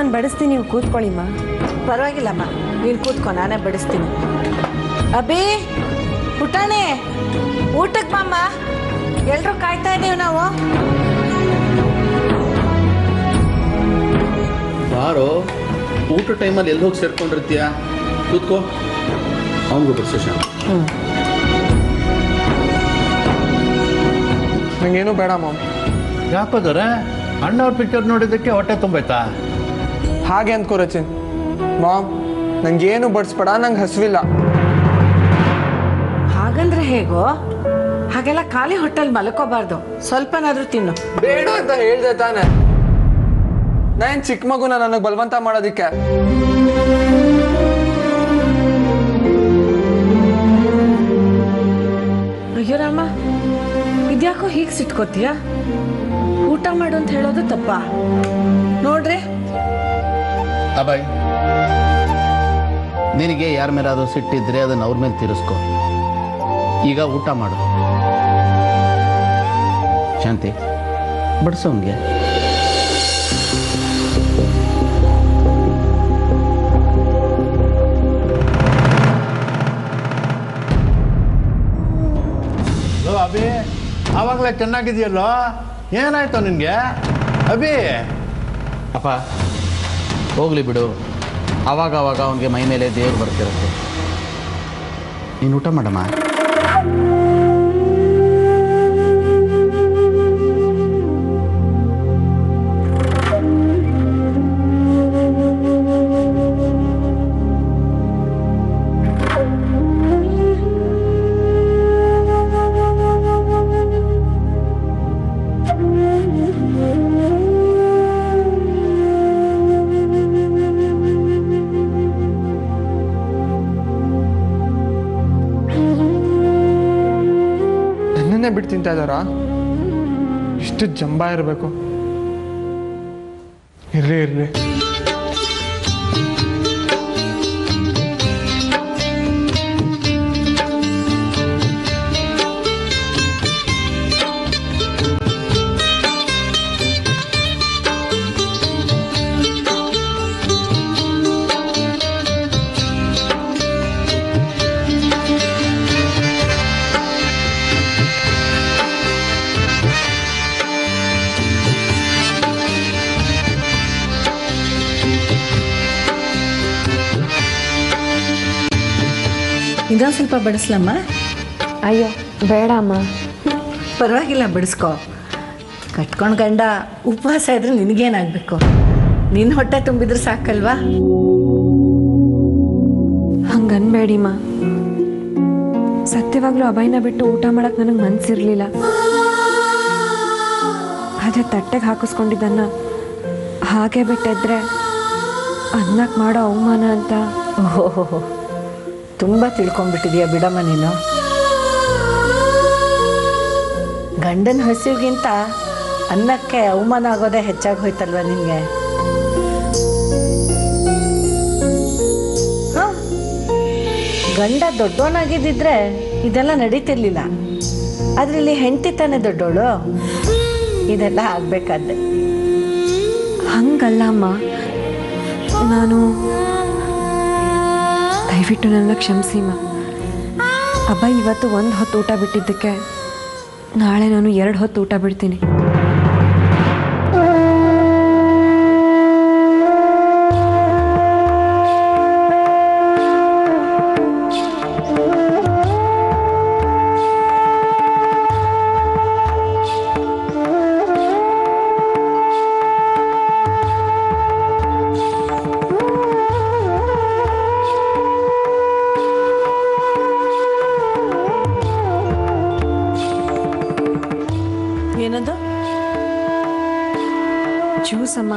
ನಾನು ಬಡಿಸ್ತೀನಿ, ನೀವು ಕೂತ್ಕೊಳ್ಳಿಮ್ಮ. ಪರವಾಗಿಲ್ಲಮ್ಮ, ನೀನು ಕೂತ್ಕೊ, ನಾನೇ ಬಡಿಸ್ತೀನಿ. ಅಬ್ಬಿ, ಪುಟಾಣಿ, ಊಟಕ್ಕೆ ಬಾಮ್ಮ, ಎಲ್ಲರೂ ಕಾಯ್ತಾ ಇದ್ದೀವಿ ನಾವು. ಬಾರೋ, ಊಟ ಟೈಮಲ್ಲಿ ಎಲ್ಲಿ ಹೋಗಿ ಸೇರ್ಕೊಂಡಿರ್ತೀಯ? ಕೂತ್ಕೋ, ಅವನಿಗೂ ಬಡಿಸೋಣ. ನಂಗೇನು ಬೇಡ ಮಾಮ್. ಯಾಕೋದ್ರೆ ಅಣ್ಣವ್ರ ಪಿಕ್ಚರ್ ನೋಡಿದ್ದಕ್ಕೆ ಹೊಟ್ಟೆ ತುಂಬೈತಾ? ಹಾಗೆ ಅಂದ್ಕೋ ರಚಿನ್. ಮಾಮ್, ನಂಗೇನು ಬಡಿಸ್ಬೇಡ, ನಂಗೆ ಹಸಿವಿಲ್ಲ. ಹಾಗಂದ್ರೆ ಹೇಗೋ? ಹಾಗೆಲ್ಲ ಖಾಲಿ ಹೊಟ್ಟೆಲ್ ಮಲ್ಕೋಬಾರ್ದು, ಸ್ವಲ್ಪನಾದ್ರೂ ತಿನ್ನು. ಬೇಡ ಅಂತ ಹೇಳ್ದೆ ತಾನೆ. ನಾನು ಚಿಕ್ಕ ಮಗುನ ನನಗೆ ಬಲವಂತ ಮಾಡೋದಿಕ್ಕೆ. ಅಯ್ಯೋ ರಾಮ, ಇದ್ಯಾಕೋ ಹೀಗೆ ಸಿಟ್ಕೋತೀಯ? ಊಟ ಮಾಡು ಅಂತ ಹೇಳೋದು ತಪ್ಪಾ? ನೋಡ್ರಿ ಅಭಯ್, ನಿನಗೆ ಯಾರ ಮೇಲಾದರೂ ಸಿಟ್ಟಿದ್ರೆ ಅದನ್ನು ಅವ್ರ ಮೇಲೆ ತೀರಿಸ್ಕೊ. ಈಗ ಊಟ ಮಾಡು. ಶಾಂತಿ, ಬಡಿಸೋನ್ಗೆ. ಅಭಿ, ಆವಾಗಲೇ ಚೆನ್ನಾಗಿದೆಯಲ್ಲೋ, ಏನಾಯ್ತು ನಿನಗೆ? ಅಭಿ, ಅಪ್ಪ ಹೋಗ್ಲಿ ಬಿಡು, ಆವಾಗ ಅವನಿಗೆ ಮೈ ಮೇಲೆ ದೇವ್ರು ಬರ್ತಿರುತ್ತೆ. ನೀನು ಊಟ ಮಾಡಮ್ಮ. ಬಿಟ್ಟು ತಿಂತಾ ಇದ್ದಾರಾ? ಇಷ್ಟು ಜಂಬ ಇರಬೇಕು. ಇರ್ಲಿ. ಇದೊಂದು ಸ್ವಲ್ಪ ಬಡಿಸ್ಲಮ್ಮ. ಅಯ್ಯೋ ಬೇಡ ಅಮ್ಮ. ಪರವಾಗಿಲ್ಲ, ಬಡಿಸ್ಕೊ. ಕಟ್ಕೊಂಡು ಗಂಡ ಉಪವಾಸ ಇದ್ರೆ ನಿನಗೇನಾಗಬೇಕು? ನಿನ್ನ ಹೊಟ್ಟೆ ತುಂಬಿದ್ರೆ ಸಾಕಲ್ವಾ? ಹಂಗನ್ಬೇಡಿಮ್ಮ. ಸತ್ಯವಾಗ್ಲೂ ಅಭಯನ ಬಿಟ್ಟು ಊಟ ಮಾಡಕ್ಕೆ ನನಗೆ ಮನಸ್ಸಿರಲಿಲ್ಲ. ಆದರೆ ತಟ್ಟೆಗೆ ಹಾಕಿಸ್ಕೊಂಡಿದ್ದನ್ನ ಹಾಗೆ ಬಿಟ್ಟಿದ್ರೆ ಅನ್ನಕ್ಕೆ ಮಾಡೋ ಅವಮಾನ ಅಂತ. ಓಹೋ, ತುಂಬ ತಿಳ್ಕೊಂಡ್ಬಿಟ್ಟಿದೀಯ ಬಿಡಮ್ಮ ನೀನು. ಗಂಡನ ಹಸಿವಿಗಿಂತ ಅನ್ನಕ್ಕೆ ಅವಮಾನ ಆಗೋದೇ ಹೆಚ್ಚಾಗಿ ಹೋಯ್ತಲ್ವ ನಿನಗೆ? ಗಂಡ ದೊಡ್ಡವನಾಗಿದ್ದಿದ್ರೆ ಇದೆಲ್ಲ ನಡೀತಿರ್ಲಿಲ್ಲ. ಆದ್ರೆ ಇಲ್ಲಿ ಹೆಂಡತಿ ತಾನೇ ದೊಡ್ಡೋಳು, ಇದೆಲ್ಲ ಆಗ್ಬೇಕಾದ್ದೆ. ಹಂಗಲ್ಲ ಅಮ್ಮ, ನಾನು ದಯವಿಟ್ಟು ನನ್ನ ಕ್ಷಮಿಸಿಮ್ಮ. ಅಭಯ್ ಇವತ್ತು 1 ಹೊತ್ತು ಊಟ ಬಿಟ್ಟಿದ್ದಕ್ಕೆ ನಾಳೆ ನಾನು 2 ಹೊತ್ತು ಊಟ ಬಿಡ್ತೀನಿ. ಏನದು? ಜ್ಯೂಸ್ ಅಮ್ಮ.